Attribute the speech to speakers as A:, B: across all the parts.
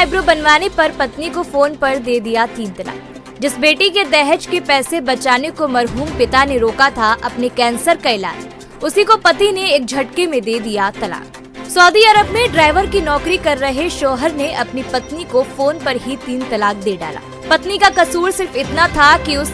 A: Eyebrow बनवाने पर पत्नी को फोन पर दे दिया 3 तलाक। जिस बेटी के दहेज के पैसे बचाने को मरहूम पिता ने रोका था अपने कैंसर का इलाज, उसी को पति ने एक झटके में दे दिया तलाक। सऊदी अरब में ड्राइवर की नौकरी कर रहे शौहर ने अपनी पत्नी को फोन पर ही 3 तलाक दे डाला। पत्नी का कसूर सिर्फ इतना था कि उस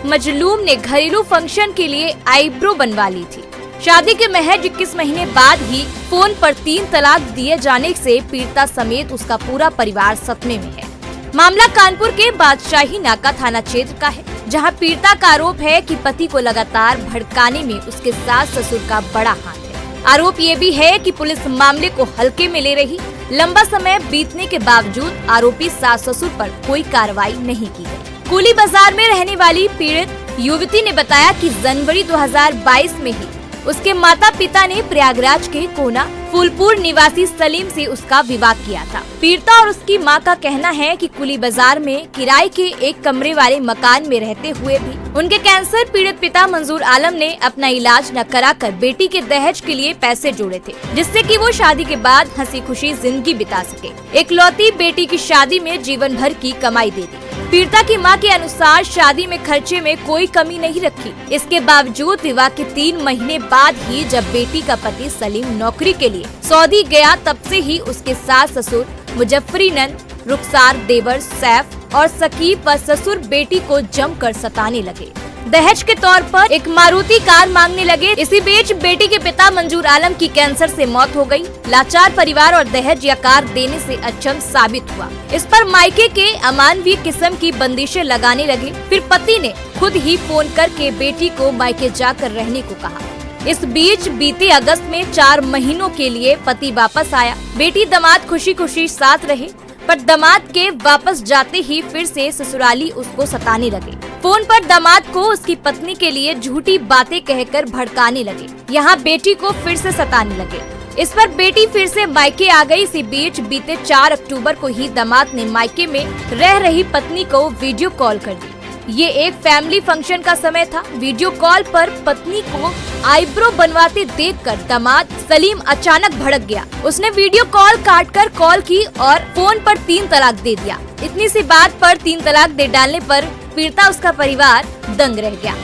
A: मजलूम ने घरेलू फंक्शन के लिए आईब्रो बनवा ली थी। शादी के महज 21 महीने बाद ही फोन पर 3 तलाक दिए जाने से पीड़िता समेत उसका पूरा परिवार सदमे में है। मामला कानपुर के बादशाही नाका थाना क्षेत्र का है, जहां पीड़िता का आरोप है कि पति को लगातार भड़काने में उसके सास ससुर का बड़ा हाथ है। आरोप ये भी है कि पुलिस मामले को हल्के में ले रही। लंबा समय बीतने के बावजूद आरोपी सास ससुर पर कोई कार्रवाई नहीं की गई। कुली बाजार में रहने वाली पीड़ित युवती ने बताया कि जनवरी 2022 में ही उसके माता पिता ने प्रयागराज के कोना फूलपुर निवासी सलीम से उसका विवाह किया था। पीड़िता और उसकी मां का कहना है कि कुली बाजार में किराए के एक कमरे वाले मकान में रहते हुए भी उनके कैंसर पीड़ित पिता मंजूर आलम ने अपना इलाज न कराकर बेटी के दहेज के लिए पैसे जोड़े थे, जिससे कि वो शादी के बाद हंसी खुशी जिंदगी बिता सके। एकलौती बेटी की शादी में जीवन भर की कमाई दे दी। पीड़िता की मां के अनुसार शादी में खर्चे में कोई कमी नहीं रखी। इसके बावजूद विवाह के 3 महीने बाद ही जब बेटी का पति सलीम नौकरी के लिए सऊदी गया, तब से ही उसके सास ससुर मुजफ्फरी नंद, रुखसार, देवर सैफ और सकीब व ससुर बेटी को जमकर सताने लगे। दहेज के तौर पर एक मारुति कार मांगने लगे। इसी बीच बेटी के पिता मंजूर आलम की कैंसर से मौत हो गई। लाचार परिवार और दहेज या कार देने से अक्षम साबित हुआ। इस पर मायके के अमानवीय किस्म की बंदिशें लगाने लगे। फिर पति ने खुद ही फोन करके बेटी को मायके जाकर रहने को कहा। इस बीच बीते अगस्त में 4 महीनों के लिए पति वापस आया। बेटी दामाद खुशी खुशी साथ रहे, पर दामाद के वापस जाते ही फिर से ससुराली उसको सताने लगे। फोन पर दामाद को उसकी पत्नी के लिए झूठी बातें कहकर भड़काने लगे। यहाँ बेटी को फिर से सताने लगे। इस पर बेटी फिर से मायके आ गई। इसी बीच बीते 4 अक्टूबर को ही दामाद ने मायके में रह रही पत्नी को वीडियो कॉल कर दी। ये एक फैमिली फंक्शन का समय था। वीडियो कॉल पर पत्नी को आईब्रो बनवाते देखकर दामाद सलीम अचानक भड़क गया। उसने वीडियो कॉल काटकर कॉल की और फोन पर 3 तलाक दे दिया। इतनी सी बात पर 3 तलाक दे डालने पर पीड़िता उसका परिवार दंग रह गया।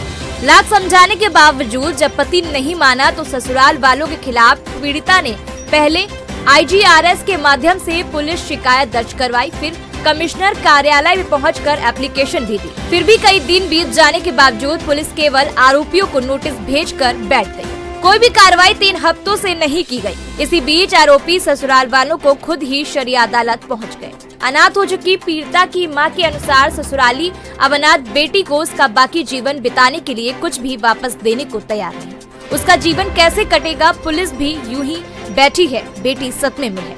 A: लाख समझाने के बावजूद जब पति नहीं माना तो ससुराल वालों के खिलाफ पीड़िता ने पहले IGRS के माध्यम से पुलिस शिकायत दर्ज करवाई, फिर कमिश्नर कार्यालय में पहुंचकर एप्लीकेशन भी दी। फिर भी कई दिन बीत जाने के बावजूद पुलिस केवल आरोपियों को नोटिस भेजकर बैठ गई। कोई भी कार्रवाई 3 हफ्तों से नहीं की गई। इसी बीच आरोपी ससुराल वालों को खुद ही शरिया अदालत पहुंच गए। अनाथ हो चुकी पीड़िता की मां के अनुसार ससुराली अब अनाथ बेटी को उसका बाकी जीवन बिताने के लिए कुछ भी वापस देने को तैयार नहीं। उसका जीवन कैसे कटेगा, पुलिस भी यूं ही बैठी है। बेटी सदमे में है।